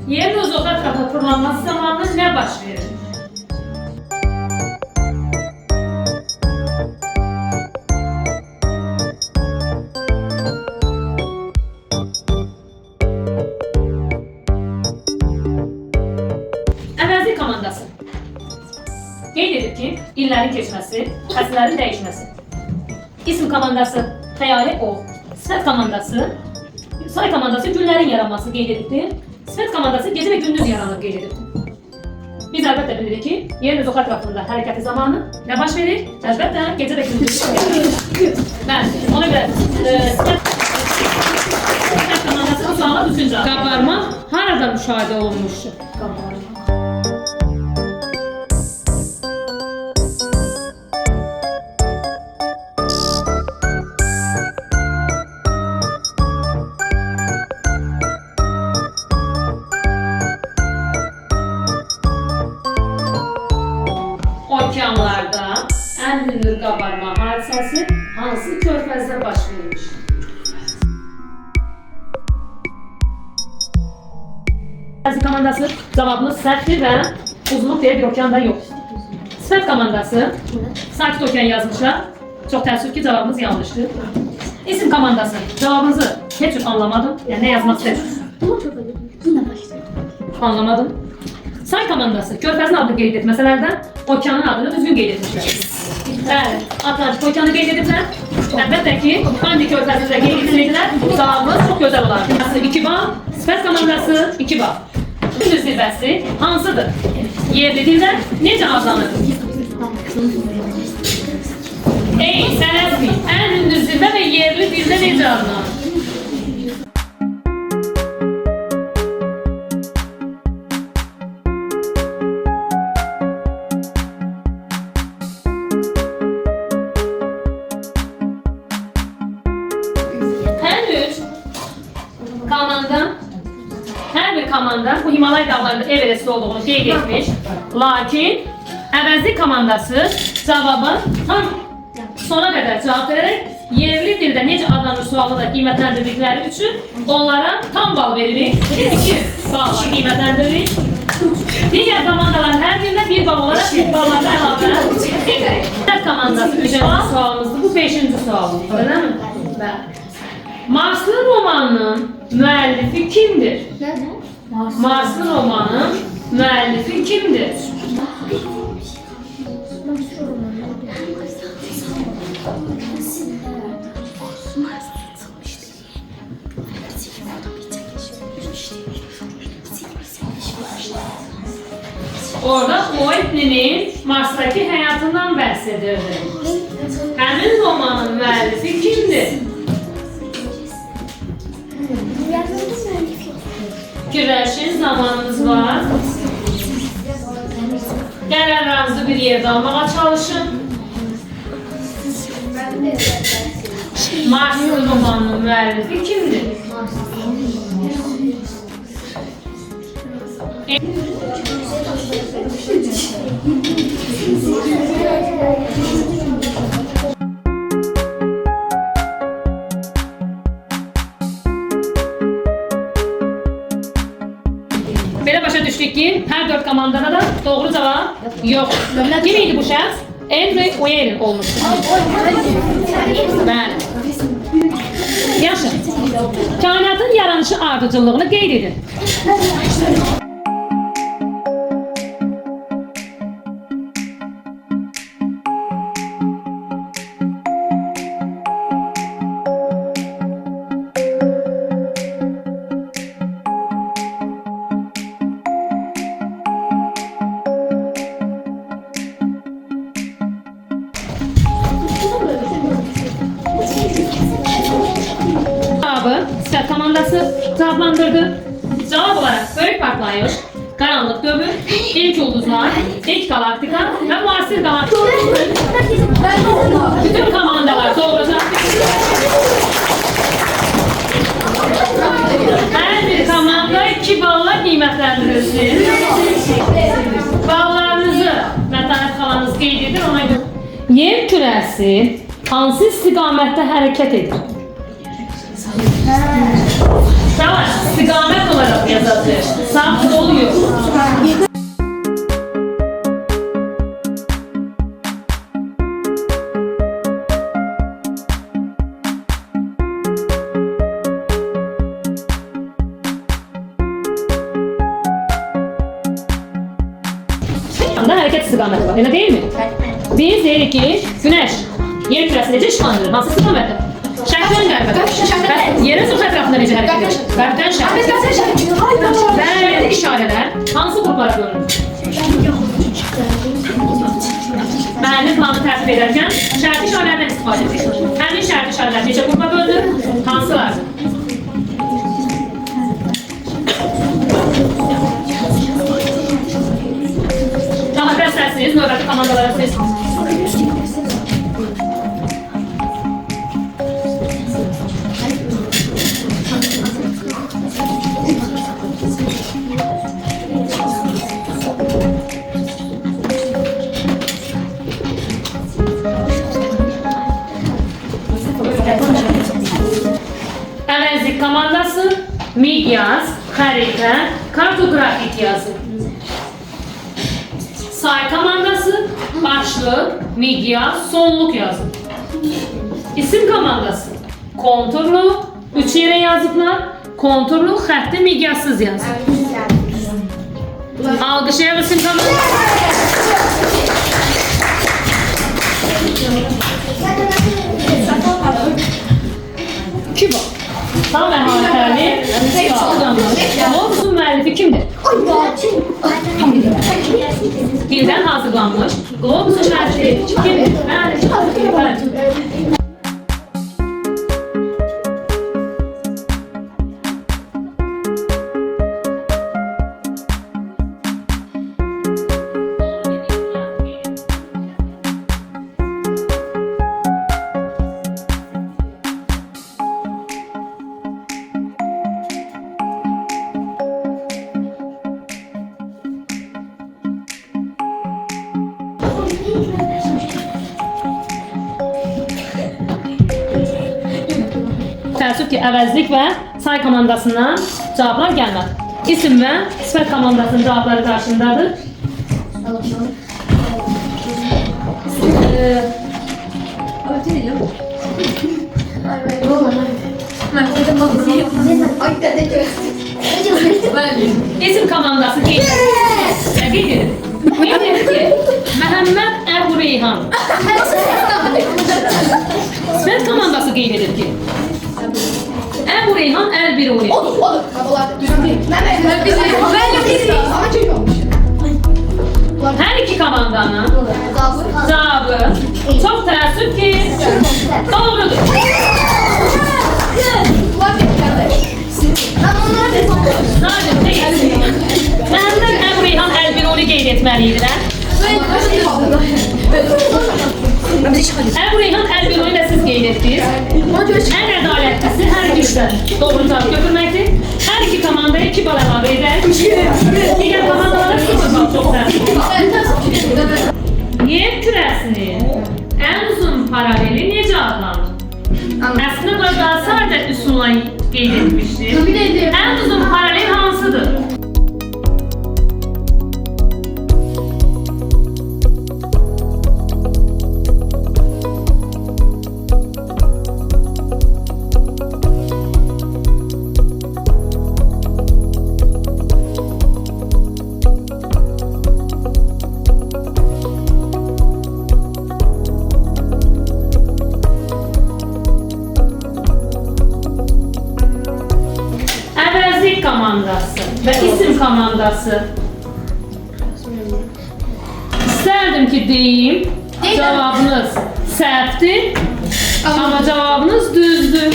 Yerin uzaq ətrafına fırlanması zamanı nə baş verir? Əvəzlik komandası. Qeyd edib ki, illərin keçməsi, əsrlərin dəyişməsi. İsm komandası xəyali o. Sifət komandası, say komandası günlərin yaranması qeyd edibdir. Sifət komandası gecə və gündüz yaranır qeyd edibdir. Biz əlbəttə bilirik ki, yerin uzaq ətrafında hərəkəti zamanı nə baş verir? Əlbəttə gecə və gündüz yaranır. Bəli, ona görə sifət komandası bu suala düşüncə. Qabarma harada müşahidə olunmuşdur? Qabarma. Okeanlarda ən hündür qabarma hadisəsi hansı körfəzdə baş verilmiş? Əvəzlik komandası cavabınız səhvdir və uzunluq deyə bir okeanda yox. Sifət komandası sakit okean yazmışlar. Çox təəssüf ki, cavabınız yanlışdır. İsim komandası cavabınızı heç cür anlamadım. Yəni nə yazmaq istədim? Anlamadım. Say komandası körfəzin adını qeyd etməsələrdən okeanın adını düzgün qeyd etmişlər. Bəli, Atlantik okeanı qeyd ediblər. Əlbəttə ki, Kandik körfəzini də qeyd etsəydilər, cavabımız çox gözəl olardı. 2 bal, sifət komandası 2 bal. Gündüz zirvəsi hansıdır? Yerli dildə necə adlanır? Ey, sələzmi, ən hündür zirvə və yerli dildə necə adlanır? Hər bir komanda bu Himalay dağlarında Everest olduğunu qeyd etmiş. Lakin əvəzlik komandası cavabı tam sona qədər cavab verərək yerli dildə necə adlanır sualı da qiymətləndirdikləri üçün onlara tam bal veririk. 2 balla qiymətləndiririk. Digər komandaların hər birində 1 bal olaraq 1 ballarla əlavə edirik. Sifət komandası 3-cü sualımızdır. Bu 5-ci sualımızdır. Öyle mi? Bəli. Marslı romanının müəllifi kimdir? Marslı romanının müəllifi kimdir? Orada Whitney'nin Mars'taki hayatından bahsedirdi. Həmin romanın müəllifi kimdir? Fikirləşin, zamanımız var. Qərarlarınızı bir yerdə almağa çalışın. Marslı romanının müəllifi kimdir? Belə başa düşdük ki, hər 4 komandada da doğru cavab yox. Kim idi bu şəxs? Andrew Whalen olmuşdur. Bəli. Yaxşı. Kainatın yaranışı ardıcıllığını qeyd edin. Sifət komandası cavablandırdı. Cavab olarak böyük partlayış, karanlık dövür, ilk ulduzlar, ilk galaktika ve muasir galaktika. Bütün komandalar doğru. Her bir komanda 2 balla qiymətləndirilsin. Ballarınızı Mətanət xalanız qeyd edir, ona görə. Yer kürəsi hansı istiqamətdə hərəkət edir? Tamam, istiqamət olarak yazılır. Sağ tarafında hərəkət istiqaməti var. Elə deyilmi? Biz deyirik ki, Günəş yer kürəsi necə işğallanır? Hansı istiqamətdə? Şərqdən qərbə. Yerin çox ətrafında necə hərəkət edir? Qərbdən şərqə. Bəli, işarələr hansı qruplara bölünür? Müəllim planı tərtib edərkən şərti işarələrdən istifadə edir. Həmin şərti işarələr neçə qrupa bölünür? Hansılar? Daha bəslərsiniz, növbəti komandalara seçsiniz. Əvəzlik komandası, miqyas, xəritə, kartografik yazı. Say komandası, başlıq, miqyas, sonluq yazı. İsim komandası, konturlu, 3 yerə yazıblar, konturlu, xətti, miqyassız yazı. Alqışlayaq isim komandası. Kim o? Tam əhalətərli, Qlobusun müəllifi kimdir? Dildən hazırlanmış, Qlobusun müəllifi kimdir? Təəssüf ki, əvəzlik və say komandasından cavablar gəlmədi. İsim və sifət komandasının cavabları qarşındadır. İsim komandası qeyd edir. Qeyd edir ki, Məhəmməd Əbu Reyhan. Sifət komandası qeyd edir ki, Əbu Reyhan Əl-Biruni. Hər iki komandanın cavabı çox təəssüf ki, doğrudur. Məhəmməd Əbu Reyhan Əl-Biruni qeyd etməliydilər. Əbu Reyhan Əl-Biruni də siz qeyd etdiniz. Ən ədalətlisi hər ikisindən doğru cavab götürməkdir. Hər iki komandaya 2 bal əlavə edək. Digər komandalara 0 bal çox təəssüf. Yer kürəsinin ən uzun paraleli necə adlanır? Əslində burada sadəcə üsulla qeyd etmişdim. Ən uzun paralel hansıdır? Komandası və isim komandası. İstərdim ki, deyim, cavabınız səhvdir, amma cavabınız düzdür.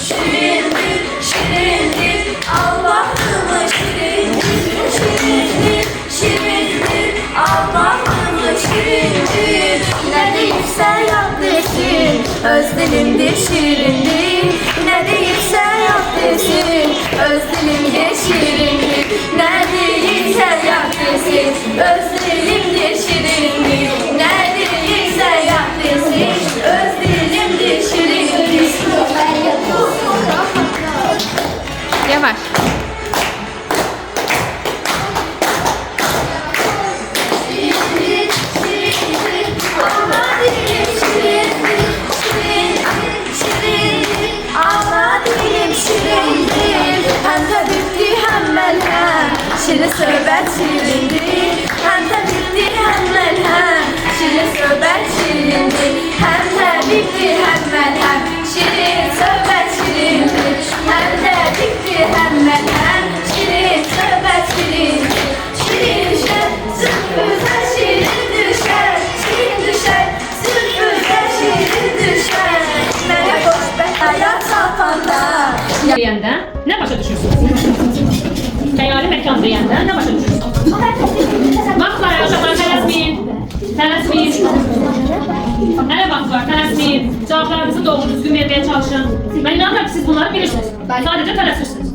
Şirindir, şirindir, Allah'ımı şirindir, şirindir, şirindir, Allah'ımı şirindir. Ne deyirse yap desin, öz dilimdir şirindir. Ne deyirse yap desin, öz dilimdir şirindir. Ne deyirse yap desin, öz dilimdir şirindir. Ne deyirse yap desin, öz dilimdir şirindir. Yavaş. Şirindir, şirindir, Allah dilim şirindir, şirindir. söhbət şirindir, həm təbrikdir, həm məlhəm. Şirin söhbət şirindir, həm təbrikdir, həm məlhəm. Şirin söhbət şirindir, həm təbrikdir, həm məlhəm. Şirin söhbət şirindir, şirin düşər, sürprizə şirin düşər. Şirin düşər, sürprizə şirin düşər. Mənə xoşbəxt həyat çatanda. Deyəndə nə başa düşürsünüz? Xəyali məkan deyəndə nə başa düşürsünüz? Vaxt var, uşaqlar, tələsməyin. Tələsməyin. Hələ vaxt var, tələsməyin. Cavablarınızı doğru düzgün verməyə çalışın. Mən inanıram ki, siz bunları bilirsiniz. Sadəcə tələsirsiniz.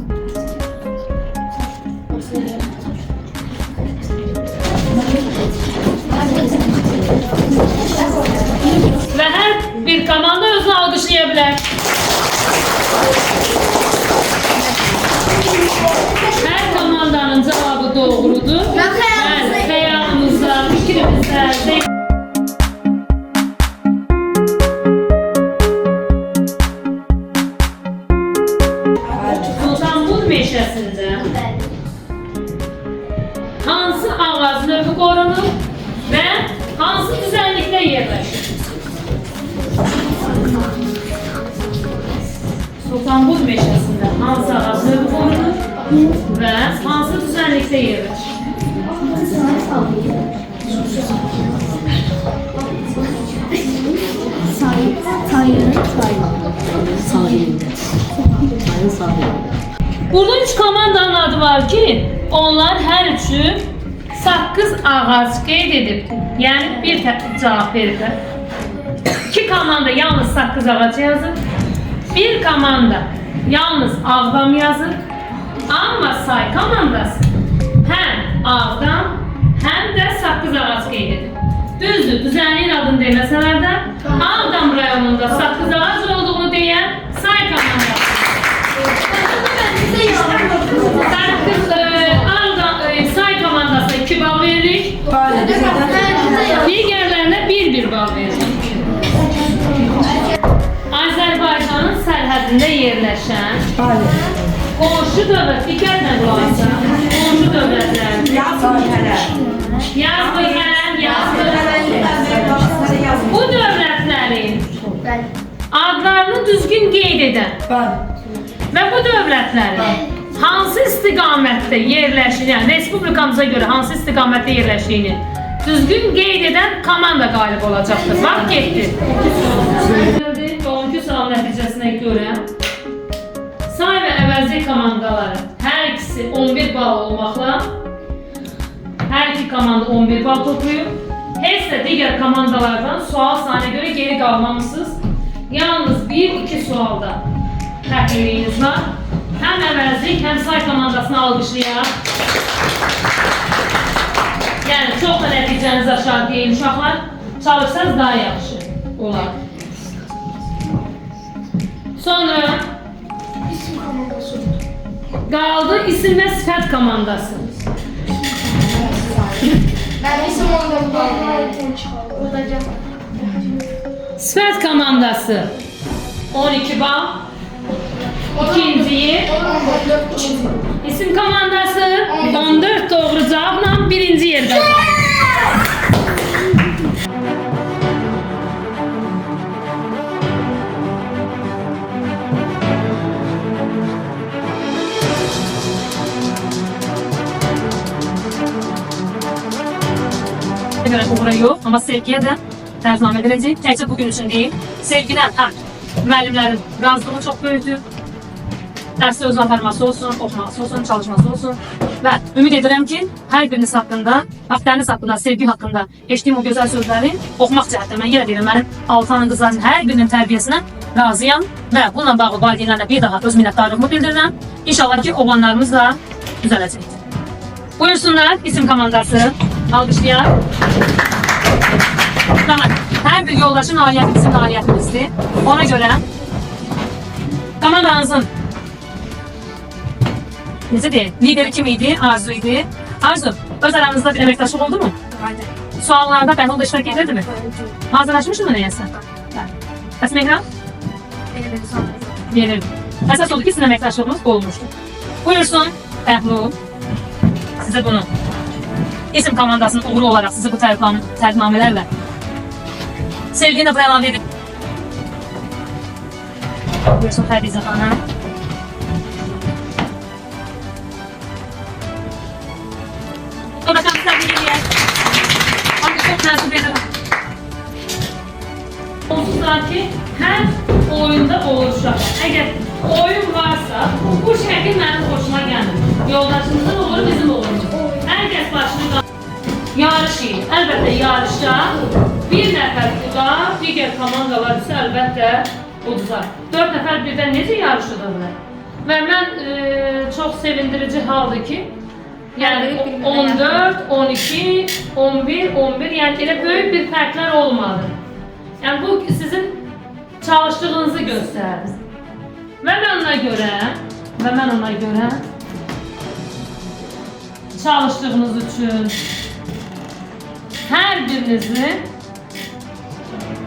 Və hər bir komanda özünü alqışlaya bilər. Hər komandanın cavabı doğrudur. Mən xəyalımızda, fikrimizdə, Sultanbul meşəsində hansı ağac növü qorunur və hansı düzənlikdə yerləşir? Sultanbul meşəsində hansı ağac növü qorunur və hansı düzənlikdə yerləşir? Burada 3 komandanın adı var ki, onlar hər üçü saqqız ağac qeyd edib. Yəni bir cavab veriblər. 2 komanda yalnız saqqız ağac yazıb. Bir komanda yalnız Ağdam yazıb. Amma say komandası həm Ağdam, həm də saqqız ağac qeyd edib. Düzdür, düzənliyin adını deməsələr də Ağdam rayonunda saqqız ağac olduğunu deyən say komandası. Say komandasına 2 bal veririk. Digərlərinə 1-1 bal veririk. Azərbaycanın sərhədində yerləşən qonşu dövlət, diqqətlə qulaq asın. Qonşu dövlətlər. Yazdır hələm, yazdır. Bu dövlətlərin adlarını düzgün qeyd edən və bu dövlətlərin hansı istiqamətdə yerləşdiyini, yəni respublikamıza görə hansı istiqamətdə yerləşdiyini düzgün qeyd edən komanda qalib olacaqdır. Vaxt getdi. Bugünkü sual nəticəsinə görə say və əvəzli komandaları hər ikisi 11 bal olmaqla hər iki komanda 11 bal toplayıb. Heç də digər komandalardan sual sayına görə geri qalmamışsınız. Yalnız 1-2 sualda fərqliliyiniz var. Həm əvəzlik, həm say komandasını alqışlayaq. Yəni, çox da nəticəniz aşağı deyil uşaqlar. Çalışsanız daha yaxşı olar. Sonra qaldı isim və sifət komandası. Sifət komandası 12 bal. İkinciyi, isim komandası 14 doğru cevapla birinci yerde var. Göre uğra yok ama sevgiye de tercüme edilecek. Təkcə bugün üçün değil, sevgiden müəllimlərin razılığı çok böyükdür. Dərsi özünə aparması olsun, oxuması olsun, çalışması olsun. Və ümid edirəm ki, hər biriniz haqqında, dəriniz haqqında, sevgi haqqında eşitdiyim o gözəl sözləri oxumaq cəhətdə mən yenə deyirəm, mənim 6 anın qızların hər birinin tərbiyəsinə razıyam və bununla bağlı valideynlərlə bir daha öz minnətdarlığımı bildirirəm. İnşallah ki, oğlanlarımız da düzələcəkdir. Buyursunlar, isim komandası, alqışlayaq. Hər bir yoldaşın nailiyyəti bizim nailiyyətimizdir. Ona görə komandanızın necə deyək, lideri kim idi? Arzu idi. Arzu, öz aranızda bir əməkdaşlıq oldu mu? Suallarda Bəhlul da iştirak edirdi mi? Hazırlaşmışdın mı nəyəsə? Bəs Mehran? Verirdi. Əsas oldu ki, sizin əməkdaşlığımız olmuşdu. Buyursun Bəhlul. size bunu. İsim komandasının uğuru olarak sizi bu tərifnamələrlə sevgini bu əlavə edin. Buyursun Xədicə xanım. Bakalım təbrik edəyək. Artıq çox təəssüf edirəm. Onsuzlar ki, hər oyunda olur uşaqlar. Əgər oyun varsa, bu şəkil mənim xoşuma gəlir. Yoldaşımızın olur, bizim olur. Hər kəs başını yarışıyıq. Əlbəttə yarışda bir nəfər udar, digər komandalar isə əlbəttə uduzar. 4 nəfər birdən necə yarışıda bilər? Və mən çox sevindirici haldır ki, yəni 14, 12, 11, 11, yəni elə böyük bir fərqlər olmadı. Yəni bu sizin çalışdığınızı göstərir. Və mən ona görə çalışdığınız üçün hər birinizi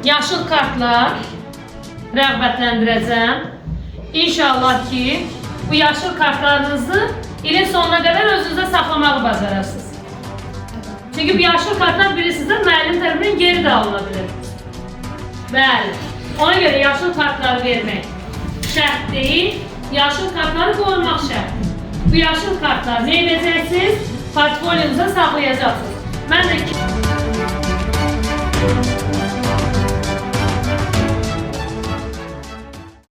yaşıl kartla rəğbətləndirəcəm. İnşallah ki, bu yaşıl kartlarınızı ilin sonuna qədər özünüzə saxlamağı bacararsınız. Çünki bu yaşıl kartlar biri sizə müəllim tərəfindən geri də alına bilir. Bəli, ona görə yaşıl kartları vermək şərt deyil, yaşıl kartları qorumaq şərtdir. Bu yaşıl kartları nə edəcəksiniz? Portfolyonuza saxlayacaqsınız. Mən də